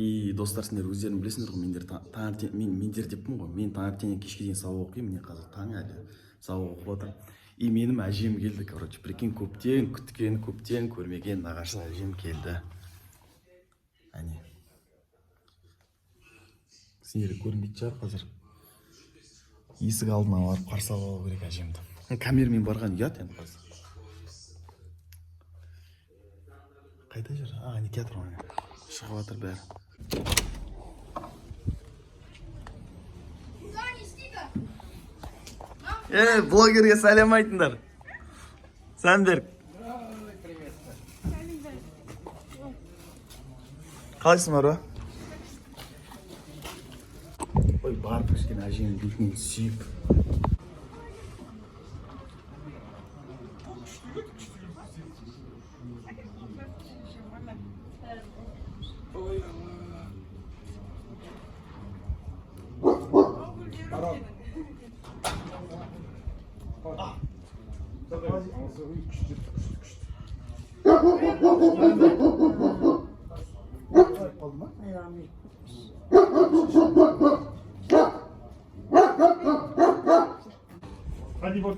И достар, сендер өздерің білесіңдер ғой, мендер деппін ғой. Мен таңертеңнен кешке дейін сабақ оқимын. Міне қазір таң әлі сабақ оқып отырмын. И менің әжем келді, короче. Прикинь, көптен күткен, көптен көрмеген нағашы әжем келді. Әне. Сендер көрінбейтін шығар қазір. Есік алдына барып қарсы алу керек әжемді. Камерамен барған ұят енді қазір. Қайда жүр? Не театр ғой. Шығып жатыр бәрі. Блогерге сәлем айтыңдар. Сәндер. Қалайсың Марва? Ой, барып кішкене әжемнің бетінен сүйіп.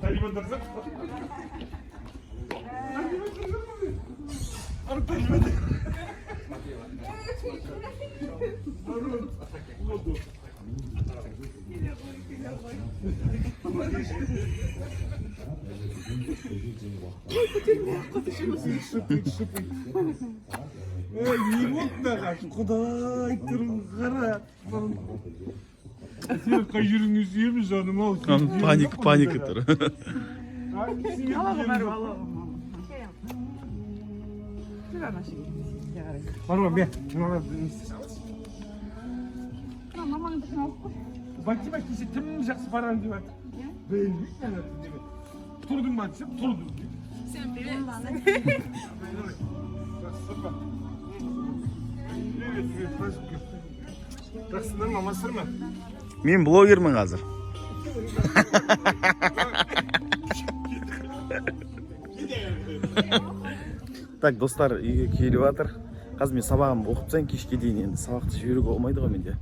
Talibon dursun. Құдай тұрын қара. Сен қай жүріңіз еміз жаным ал. Паника тұр. Барма бе. Батима кесе тым жақсы барам деп жатыр. Білмеймін. Тұрдың ба десем, тұрдым. Всем привет. Жақсыңдар ма, амансыздар ма? Мен блогермін қазір. Так, достар, үйге келіп жатыр. Қазір мен сабағымды оқып тастайын кешке дейін. Енді сабақты жіберуге болмайды ғой менде.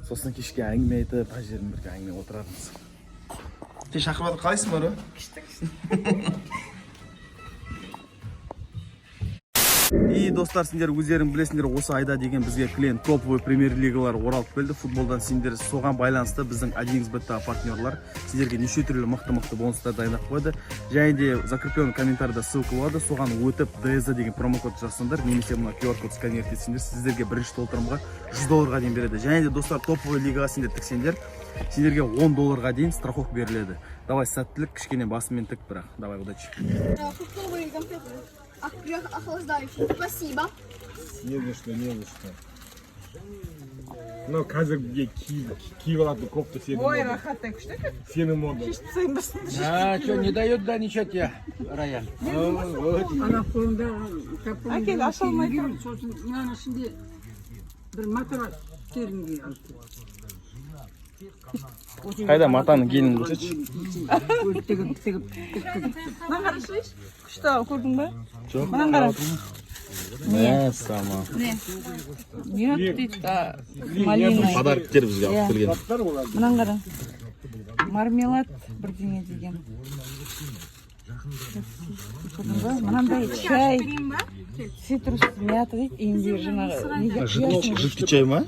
Сосын кешке әңгіме айтып, ана жерін бірге әңгіме отырармыз. Сен шақырып жатыр, қалайсың Марва? И достар, сендер өздерің білесіңдер, осы айда деген бізге клиент топовый премьер-лигалар оралып келді. Футболдан сендер соған байланысты біздің 1xbet партнерлар сендерге неше түрлі мықты бонустар дайындап қойды. Және де закрепленный комментарийда ссылка болады. Соған өтіп DZ деген промокод жазсаңдар, немесе мына QR-код сканер етсеңдер, сіздерге бірінші толтырымға $100 дейін береді. Және де достар, топовый лигаға сендер тіксеңдер, сендерге $10 дейін страховка беріледі. Давай, сәттілік, кішкене басымен тік, бірақ. Давай, удачи. Фруктовые конфеты. Охлаждающие. Спасибо. Не за что. Ну, қазірге киіп алады кофта сені. Ой, рахат, что это? Сені мода. Что, не дает, да, ничего тебе, Рая? Ана қолында әкел, аша алмай тұр. Сосын мынаның ішінде бір матыра терінге алып. Қайда матаның келін көрсетші. Мынаны қарашайшы. Күшті көрдің ба? Жоқ. Мынаны қара. Не, сама. Мед дейді, малина. Подарктер бізге алып келген. Мынаны қара. Мармелад бірдеңе деген. Көрдің ба? Мынандай чай. Цитрус мята дейді, имбирь жаңағы. Жидкий чай ма?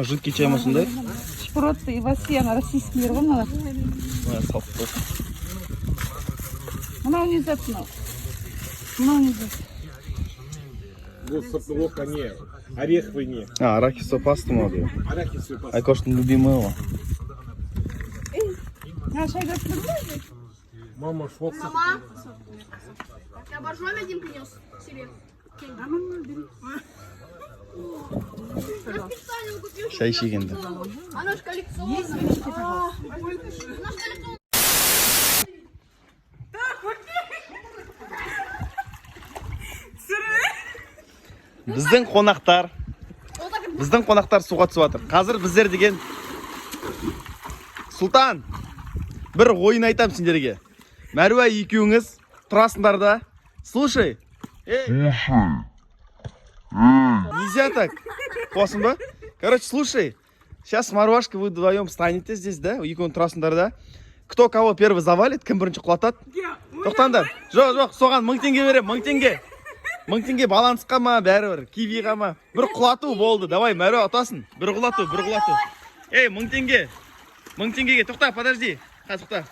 Жидкий чай ма сондай? Шпротты и васена, российские ғой мыналар. Мынау не зат мынау. Мынау не зат. Бұл сыртылық не, ореховый не. Арахисовая паста ма бұл? Арахисовый паста. Айкоштың любимый ғой. Шайда тұрды ма? Мама шок. Мама. Я боржоми один принес себе. Я специально купил. Шай ішегенді. Она же коллекционная. Она же коллекционная. Біздің қонақтар суға түсіп жатыр. Қазір біздер деген Сұлтан, бір ойын айтам сендерге. Мәруа екеуіңіз тұрасыңдар да. Слушай. Нельзя так. Посын ба? Короче, слушай. Сейчас с Марвашкой вы вдвоем станете здесь, да? Екеуің тұрасыңдар, да? Кто кого первый завалит, кім бірінші құлатады? Тоқтаңдар. Жоқ, соған 1000 теңге берем, 1000 теңге. 1000 теңге балансқа ма, бәрібір, кивиға ма. Бір құлату болды. Давай, Мәруа атасын. Бір құлату. Эй, 1000 теңге. 1000 теңгеге. Тоқта, подожди. Тоқта.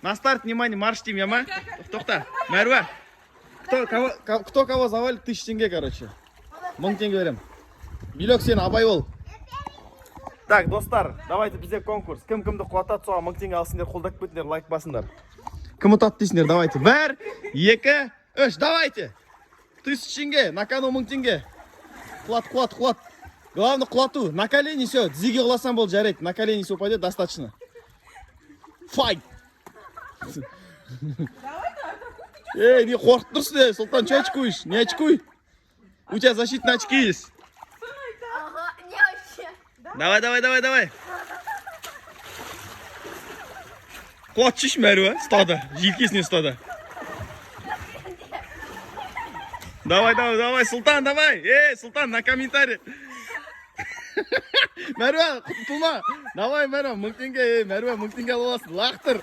На старт, внимание, марш тем, яма. Тоқта. Мәруа. Кто кого завалит, 1000 теңге, короче. 1000 теңге берем. Билек сен, абай бол. Так, достар, давайте бізде конкурс. Кім кімді құлатады, соған 1000 теңге алсыңдар, қолдап кетіңдер, лайк басыңдар. Кім ұтады дейсіңдер, давайте. 1, 2, 3, давайте. 1000 теңге, на кону 1000 теңге. Құлат. Главное құлату. На колени все. Тізеге құласам болды, жарайды. На колени все упадет, достаточно. Файт. Эй, не қорқып тұрсың, Султан, че очкуешь? Не очкуй. У тебя защитные очки есть. Давай. Құлатшыш Мәруа, ұстады. Желкесіне ұстады. Давай, Султан, давай. Эй, Султан, на комментарий. Мәруа, құтылма. Давай, Мәруа, 1000 теңге. Эй, Мәруа, 1000 теңге аласың. Лақтыр.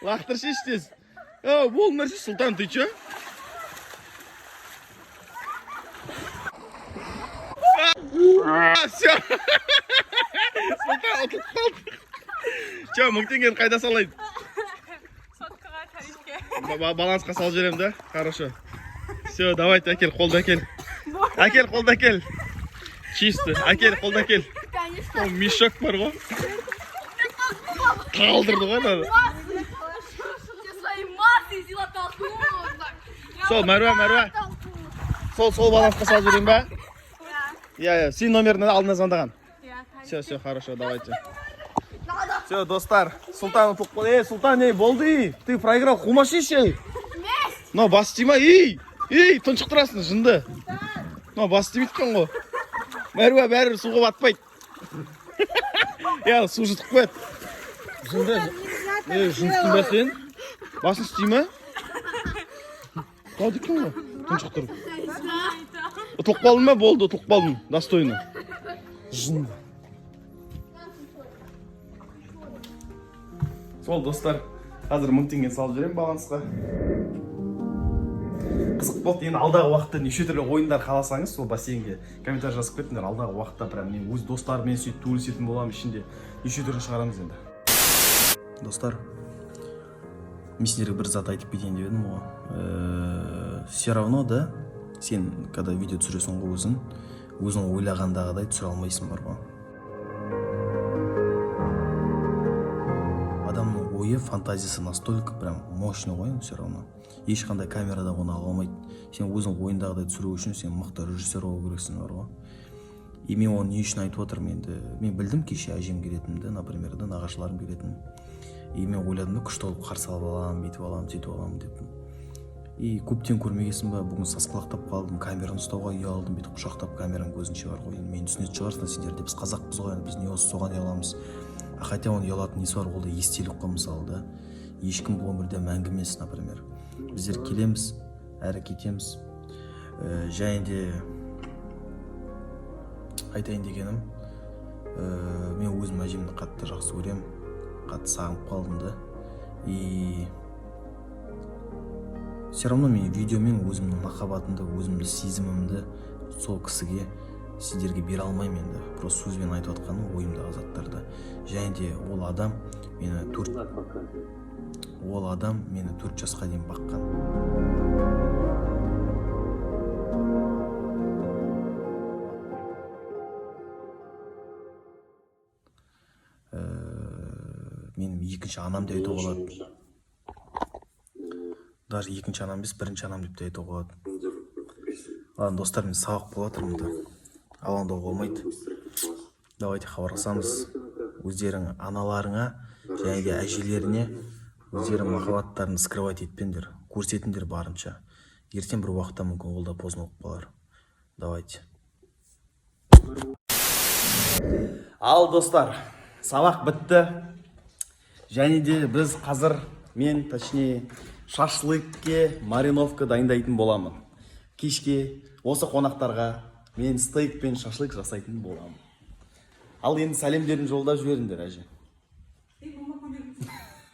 Лақтыр шештес. Болыңдар ше, Султан, ты че? Все. Султан, ұтылып қалды. Че, 1000 теңгені қайда салайын? Балансқа салып жіберем, да? Хорошо. Все, давайте, әкел, қолды әкел. Қолды әкел. Чисто. Әкел, қолды әкел. Мешок бар ғой. Қалдырды ғой, надо. Сол, Мәруа. Сол балансқа салып жіберем ба? Я, сен номерін алдына звондаған. Все, хорошо, давайте. Все, достар, Султан ұтылып қалды. Эй, Султан, болды? Ты проиграл, хумашишей. Но бас тима, ей, тұншық тұрасың, жынды. Но бас тимейді қан ғой. Мәруа бәрі суға батпайды. Я, су жұтып қойды. Жынды. Жындықтың ба сен? Басын істейме? Қалды қан ғой, тұншық тұрып. Ұтылып қалдың ба? Болды, ұтылып қалдың. Достойны. Жынды. Сол, достар, қазір 1000 теңге салып жүрем балансқа. Қызық болды, енді алдағы уақытта неше түрлі ойындар қаласаңыз, сол бассейнге комментарий жазып кетіңдер. Алдағы уақытта прям мен өз достарыммен сөйтіп төбелесетін боламын, ішінде неше түрлі шығарамыз енді. Достар, мен сіздерге бір зат айтып кетейін деп едім ғой. Все равно да, сен когда видео түсіресің ғой өзің ойлағандағыдай түсіре алмайсың бар ғой. Адамның ойы, фантазиясы настолько прям мощный ғой, все равно. Ешқандай камерада оны ала алмайды. Сен өзің ойындағыдай түсіру үшін сен мықты режиссер болу керексің бар ғой. И мен оны не үшін айтып отырмын енді. Мен білдім кеше әжем келетінімді, например, нағашыларым келетін. И мен ойладым да күшті алып қарсы алып аламын, бүйтіп аламын, сөйтіп аламын деппін. И көптен көрмегесін ба, бүгін сасқалақтап қалдым, камераны ұстауға ұялдым, бүйтіп құшақтап камераның көзін шығар ғой. Мен түсінетін шығарсың сендер де, біз қазақпыз ғой, біз не осы соған ұяламыз. Хотя оны ұялатын несі бар, ол да естелік қой мысалы да. Ешкім бұл өмірде мәңгі емес, например. Біздер келеміз, әрі кетеміз. Және де айтайын дегенім, мен өзім әжемді қатты жақсы көрем, қатты сағынып қалдым да. И все равно мен видеомен өзімнің махаббатымды, өзімді сезімімді сол кісіге сіздерге бере алмаймын енді. Просто сөзбен айтып отқаным ойымдағы заттарды. Және де ол адам мені 4 жасқа дейін баққан. Менің екінші анам деп айтуға болады. Даже екінші анам емес, бірінші анам деп айтуға болады. Ладно, достар, мен сабақ болып жатырмын да. Алаңдауға болмайды. Давайте хабарласамыз. Өздерің аналарыңа және де әжелеріне өздерің махаббаттарын скрывать етпеңдер, көрсетіңдер барынша. Ертең бір уақытта мүмкін ол да поздно болып қалар. Давайте. Ал достар, сабақ бітті. Және де біз қазір, мен точнее шашлыкке мариновка дайындайтын боламын. Кешке осы қонақтарға мен стейк пен шашлык жасайтын боламын. Ал енді сәлемдерін жолдап жіберіңдер, әже.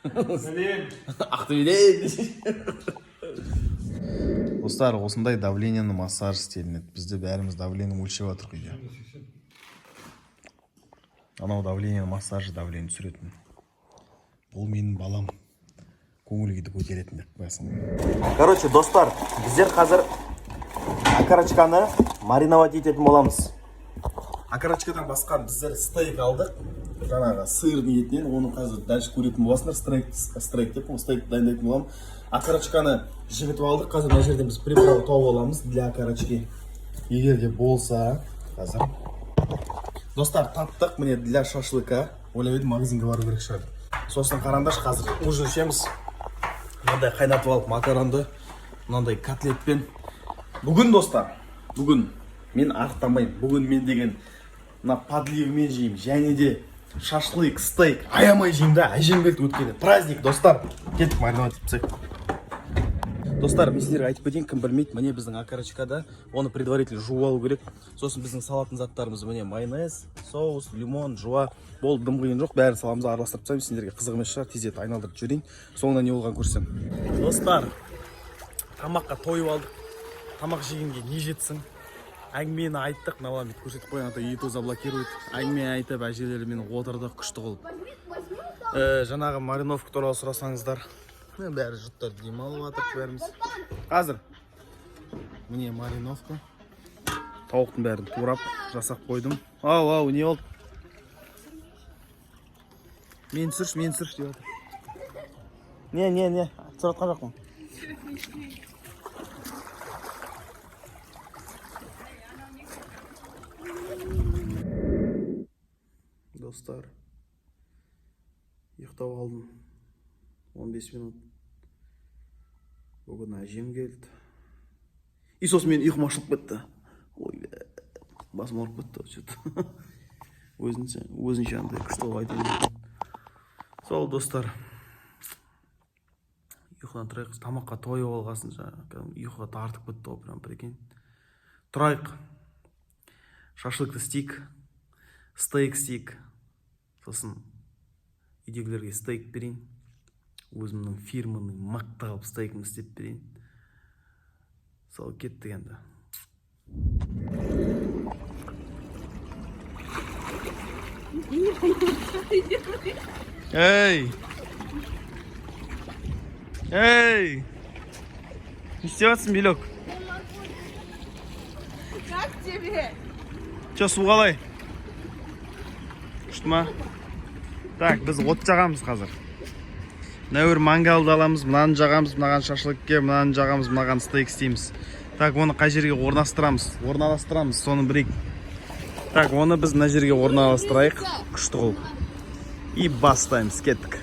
Сәлем. Ақтөбеден. Достар, осындай давлениені массаж істелінеді. Бізде бәріміз давлениені өлшеп жатырық үйде. Анау давлениені массажы давление түсіретін. Бұл менің балам. Көңіл күйді көтеретін деп қоясың. Короче, достар, біздер қазір окорочканы мариновать ететін боламыз. Окорочкадан басқа біздер стейк алдық. Жаңағы сырдың етінен, оны қазір дальше көретін боласыңдар. Стейк деп, стейк дайындайтын боламын. Окорочканы жігітіп алдық. Қазір мына жерден біз приправа тауып аламыз для окорочки. Егер де болса, қазір. Достар, таптық, міне для шашлыка. Ойлап едім, магазинге бару керек шығар. Сосын қараңдаршы, қазір ужин ішеміз. Мынандай қайнатып алып макаронды, мынандай котлетпен. Бүгін, достар, бүгін мен ақтамаймын. Бүгін мен деген мына подливымен жеймін. Және де шашлык, стейк аямай жеймін да. Әжем келді өткені. Праздник, достар. Кеттік мариновать етсек. Достар, мен сіздерге айтып кетейін, кім білмейді, міне біздің окорочкада оны предварительно жуып алу керек. Сосын біздің салатын заттарымыз міне майонез, соус, лимон, жуа. Бол дым қиын жоқ, бәрін саламыз, араластырып тастаймын. Сендерге қызық емес шығар, тез етіп айналдырып жіберейін. Соңынан не болған көрсем. Достар, тамаққа тойып алдық. Тамақ жегенге не жетсің? Әңгімені айттық, мына балам көрсетіп қойған, ата YouTube заблокирует. Әңгіме айтып, әжелерімен отырдық, күшті қылып. Жаңағы мариновка туралы сұрасаңыздар, бәрі жұттар демалып жатыр бәріміз. Қазір міне мариновка. Тауықтың бәрін турап жасап қойдым. Ау, не болды? Мен түсірш деп жатыр. Не, түсіратқан жоқпын. Достар, ұйықтап алдым 15 минут. Бүгін әжем келді. И сосын мен ұйқым ашылып кетті. Ой, басым ауырып кетті. Өзінше андай күшті қылып айтайын. Сол, достар, ұйқыдан тұрайық. Тамаққа тойып алғасын ұйқыға тартып кетті ғой, прям прикинь. Тұрайық. Шашлыкты стейк стейк. Сосын үйдегілерге стейк берейін. Өзімнің фирманың мықты қылып стейкімді істеп берейін. Сол, кеттік енді. Эй! Не істеватсың, Белек? Как тебе? Че, су қалай? Күшті ма? Так, біз от жағамыз қазір. Нәуір мангалды аламыз, мынаны жағамыз, мынаған шашлыкке, мынаны жағамыз, мынаған стейк істейміз. Так, оны қай жерге орналастырамыз, соны бірейік. Так, оны біз мына жерге орналастырайық, күшті қылып. И бастаймыз, кеттік.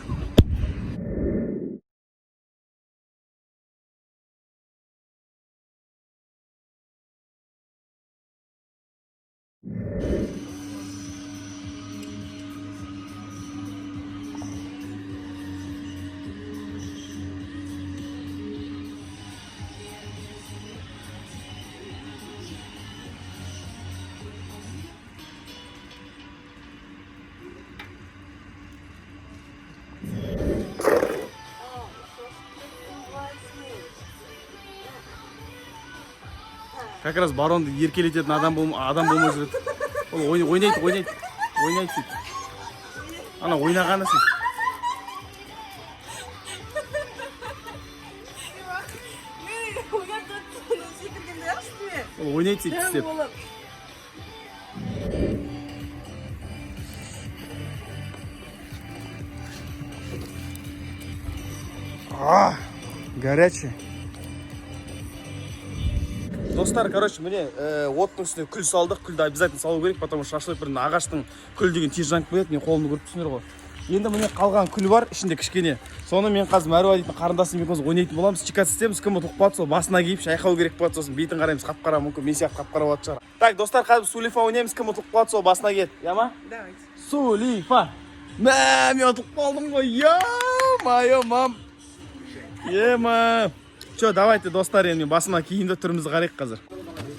Как раз баронды еркелететін адам болмай жүреді. Ол ойнайды сөйтіп. Ана ойнағаны сөйтіп. Ол ойнайды сөйтіп істеп. Горячий. Достар, короче, міне оттың үстіне күл салдық. Күлді обязательно салу керек, потому что шашлык бірін ағаштың күл деген тез жанып кетеді. Мен қолымды көріп түсінер ғой. Енді міне қалған күл бар, ішінде кішкене. Соны мен қазір Мәруа дейтін қарындасым екеуміз ойнайтын боламыз. Чикат істейміз, кім ұтылып қалады, сол басына киіп шайқау керек болады. Сосын бетін қараймыз, қап-қара, мүмкін мен сияқты қап-қара болады шығар. Так, достар, қазір Сулифа ойнаймыз, кім ұтылып қалады, сол басына кет. Я ма? Давайте. Сулифа. Мен ұтылып қалдым ғой. Я-майо, мам. Ема. Чо, давайте достар, енді басыма киімді түрімізді қарайық қазір.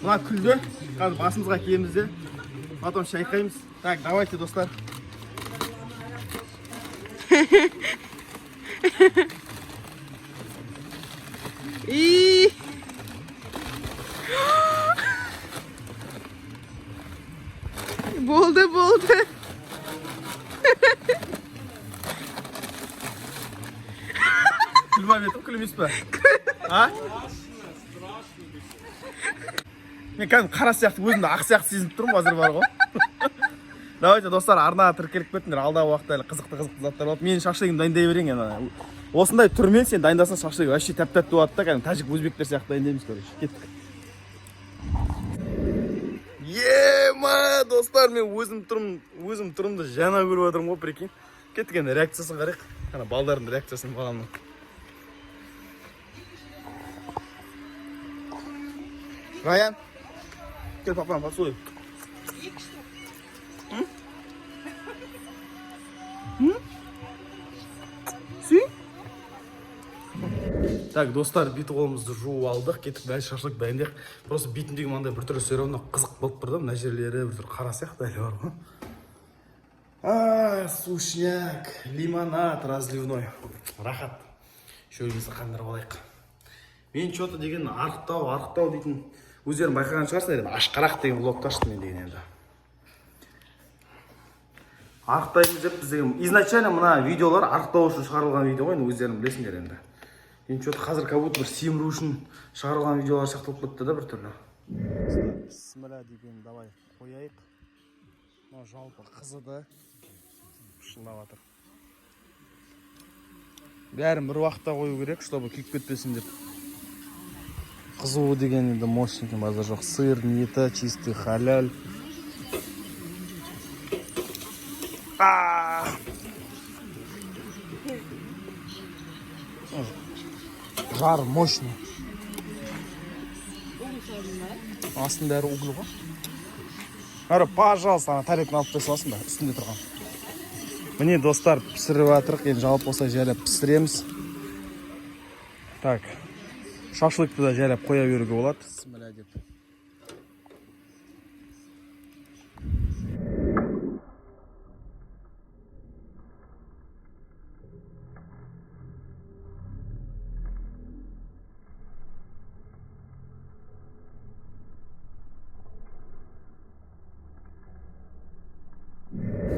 Мына күлді, қазір басымызға киеміз де, потом шайқаймыз. Так, давайте достар. И болды. Күлма бетім, күлмес пе? А? Мен кәдім қара сияқты өзімді ақ сияқты сезініп тұрмын, қазір бар ғой. Давайте достар, арнаға тіркеліп кеттіңдер, алдағы уақытта әлі қызықты заттар болады. Мен шашлығымды дайындай берейін енді. Осындай түрмен сен дайындасаң шашлығы вообще тәп-тәтті болады да, кәдімгі тәжік өзбектер сияқты дайындаймыз, короче. Кеттік. Ема, достар, мен өзім тұрымды жана көріп отырмын ғой, прикинь. Кеттік енді реакциясын қарайық. Қана балдардың реакциясын баламның. Раян, кел папам, поцелуй. Так, достар, беті қолымызды жуып алдық, кеттік дәл шашлық дайындайық. Просто бетіндегі маңдай бір түрлі все равно қызық болып тұрды, мына жерлері бір түрлі қара сияқты әлі бар ғой. Сушняк, лимонад разливной. Рахат. Шөлімізді қандырып алайық. Мен что-то деген арықтау дейтін өздерін байқаған шығарсыздар, ашқарақ деген влогты аштым мен деген енді. Арықтаймыз деп біз деген изначально мына видеолар арықтау үшін шығарылған видео ғой, өздерін білесіңдер енді. Мен что-то қазір как будто бір семіру үшін шығарылған видеолар сияқты болып кетті да бір түрлі. Бисмилля деген давай қояйық. Мына жалпы қызыды шылдап жатыр. Бәрін бір уақытта қою керек, чтобы күйіп кетпесін деп. Қызуы деген енді мощный базар жоқ. Сыр, ниеті, чистый, халяль. Жар мощный. Астында әрі углы ғой. Әрі, пожалуйста, ана тарелканы алып тасаласын ба, үстінде тұрған. Міне достар, пісіріп жатырық, енді жалпы болса жайлап пісіреміз. Так, шашлыкты да жайлап қоя беруге болады. Бисмилля деп.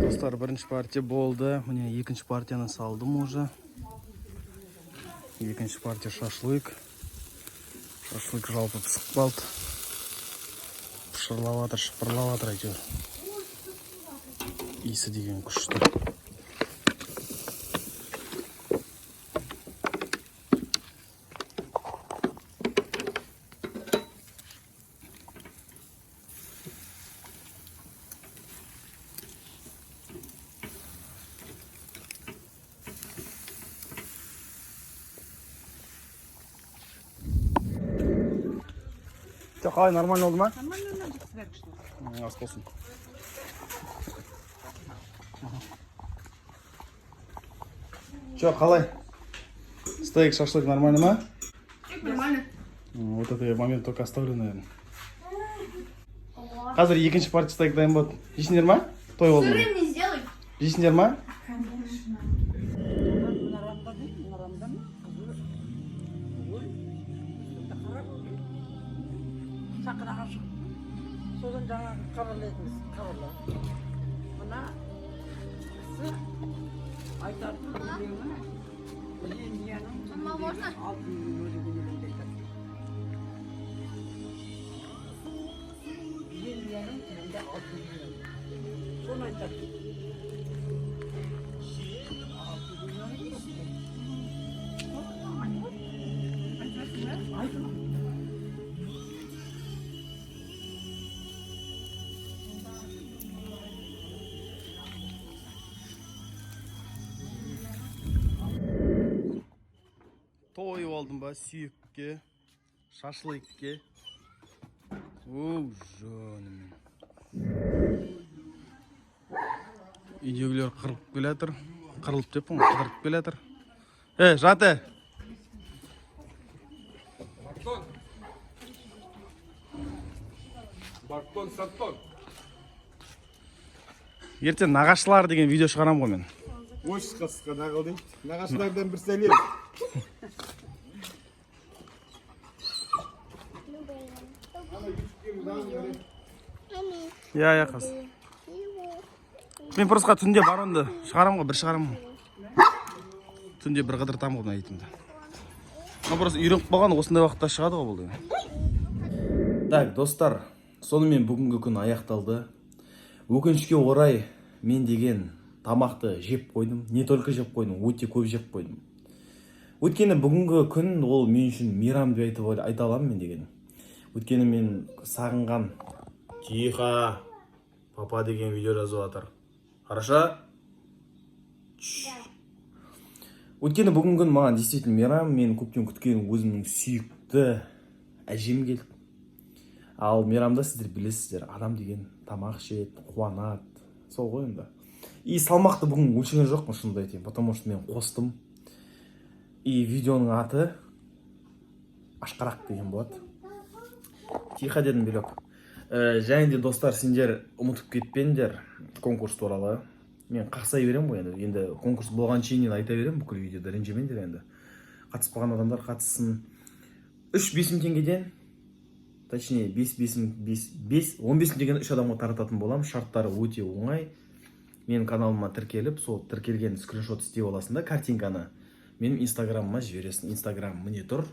Достар, бірінші партия болды. Міне екінші партияны салдым уже. Екінші партия шашлык. Шашлык жалпы пісіп қалды. Шырлап жатыр әйтеуір. Иісі деген күшті. Қалай, нормально oldu ма? Нормально, бәрі күшті. Ас болсын. Че, қалай? Стейк, шашлык нормально ма? Нормально. Вот это момент только оставлю, наверное. Қазір екінші партия стейк дайын болады. Жейсіңдер ма? Той болды. Сырым не сделай. Жейсіңдер ма? Содан жаңағы хабарлайтыңыз, хабарлау. Мына кісі айтатын өлеңі Лениннің алтын өлеңін айтады. Лениннің тілінде алтын өлеңі. Соны айтады. Тойып алдым ба сүйекке, шашлыкке. Оу, жөнім. Үйдегілер қырылып келатыр. Қырылып деп қыдырып келатыр. Жаты. Бартон. Бартон, Сартон. ертең нағашылар деген видео шығарамын ғой мен. Ош қасқа нағыл дейді. Нағашылардан бір сәлем. Иә, қыз. Мен просто түнде баронды шығарамын ғой, бір шығарамын. Түнде бір қыдыртамын ғой айтымды. Но просто үйреніп қалған осындай уақытта шығады ғой бұл деген. Так, достар, сонымен бүгінгі күн аяқталды. Өкінішке орай мен деген тамақты жеп қойдым. Не только жеп қойдым, өте көп жеп қойдым. Өйткені бүгінгі күн ол мен үшін мейрам деп айта аламын мен деген. Өйткені мен сағынған Тихо, папа деген видео жазып жатыр. Хорошо? Өйткені бүгінгі күн маған действительно мейрам, мен көптен күткен өзімнің сүйікті әжем келді. Ал мейрамда сіздер білесіздер, адам деген тамақ ішеді, қуанады. Сол ғой енді. И салмақты бүгін өлшеген жоқпын, шынымды айтайын, потому что мен қостым. И видеоның аты Ашқарақ деген болады. Тихо дедім белек. Және де достар, сендер ұмытып кетпеңдер конкурс туралы. Мен қақсай берем ғой енді. Енді конкурс болған кейін айта берем бүкіл видеода, ренжімеңдер енді. Қатыспаған адамдар қатыссын. 3-5 теңгеден, точнее 15 теңгені 3 адамға тарататын болам. Шарттары өте оңай. Менің каналыма тіркеліп, сол тіркелген скриншот істей аласың да, картинканы менің инстаграмыма жібересің. Инстаграм міне тұр.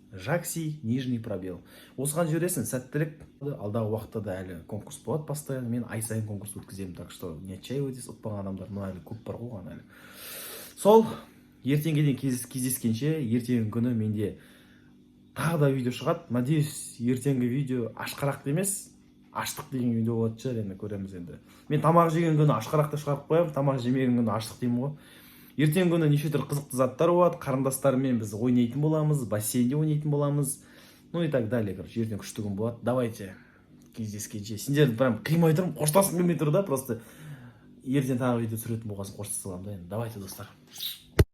Жакси, нижний пробел. Осыған жібересің, сәттілік. Алдағы уақытта да әлі конкурс болады постоянно. Мен ай сайын конкурс өткіземін, так что не отчаивайтесь, ұтпаған адамдар, но әлі көп бар ғой әлі. Сол, ертеңге дейін кездескенше, ертеңгі күні менде тағы да видео шығады. Надеюсь, ертеңгі видео ашқарақты емес, аштық деген видео болады шығар, енді көреміз енді. Мен тамақ жеген күні ашқарақты шығарып қоямын, тамақ жемеген күні аштық деймін ғой. Ертеңгі күні неше түрлі қызықты заттар болады, қарындастармен біз ойнайтын боламыз, бассейнде ойнайтын боламыз, ну и так далее. Короче, ертең күшті күн болады. Давайте кездескенше. Сендерді прям қимай тұрмын, қоштасқым келмей тұр да, просто ертең тағы видео түсіретін болғасын қоштаса аламын да енді. Давайте, достар.